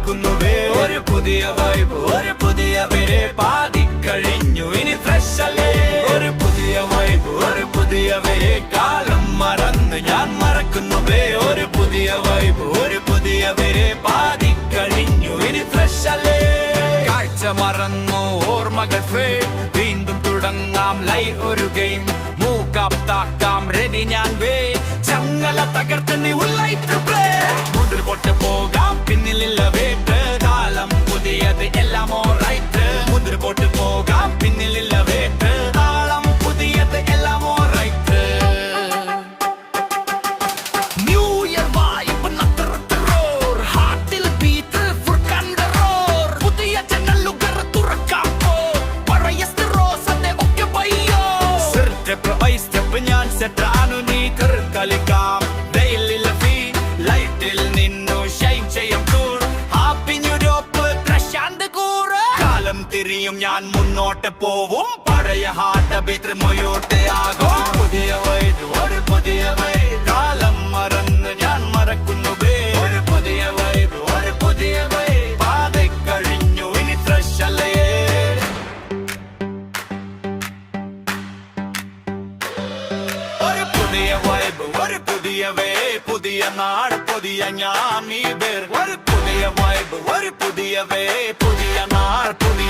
മറക്കുന്നുവേ. ഒരു പുതിയ വൈബ്, ഒരു പുതിയ പേര് പാതിക്കഴിഞ്ഞു, ഇനി ഫ്രഷ് അല്ലേ. ഒരു പുതിയ വൈബ്, ഒരു പുതിയ പേര് കാലം മറന്ന് ഞാൻ മറക്കുന്നുവേ. ഒരു പുതിയ വൈബ്, ഒരു പുതിയ പേര് പാതിക്കഴിഞ്ഞു, ഇനി ഫ്രഷ് അല്ലേ. കാഴ്ച മറന്നു ഓർമ്മകൾ ഫേഡ്, വീണ്ടും തുടങ്ങാം ലൈ ഒരു ഗെയിം. മൂക്കാപ്താക്കാം റെഡി ഞാൻ വേ, ചങ്ങല തകർത്ത് നീ ഉള്ളൈറ്റ് പ്ലേ. മുതിർ പൊട്ട് പോകാം പിന്നിലില്ല വേട്ട്, കാലം പുതിയത് എല്ലാം ഓറൈറ്റ്. മുതിർ പൊട്ട് പോകാം പിന്നിലില്ല വേട്ട്, കാലം പുതിയത് എല്ലാം ഓറൈറ്റ്. ന്യൂ ഇയർ വൈബ് നത്തറോർ, ഹാർട്ടിൽ ബീറ്റ് ഫുൾ കണ്ടറോർ. പുതിയ ജനലുകൾ തുറക്കാം പോ, പഴയ റോസത്തെ ഒക്കെ പയ്യോ. സ്റ്റെപ്പ് ബൈ സ്റ്റെപ്പ് ഞാൻ സെറ്റാണു, നീ കളിക്കാം വെയിലിൽ ഫീ ലൈറ്റിൽ നിന്നു ഷൈൻ ചെയ്യും tour. Happy new York Prashant കൂറ്. കാലം തിരിയും ഞാൻ മുന്നോട്ട് പോവും, പഴയ ഹാർട്ട് ബീറ്റ് മുയോട്ട് ആകും. പുതിയ വൈബ്, ഒരു പുതിയ വൈബ്, കാലം മറന്ന് ഞാൻ മറക്കുന്നുവേ. ഒരു പുതിയ വൈബ്, ഒരു പുതിയ വൈബ്, പാതെ കഴിഞ്ഞു ഇനി ഫ്രഷ് അല്ലേ. ഒരു പുതിയ വൈബ്, ഒരു പുതിയ വേ, പുതിയ നാട് പുതിയ ഞാൻ ഈ പേർ. ഒരു പുതിയ വൈബ്, ഒരു പുതിയ വേ, പുതിയ നാട് പുതിയ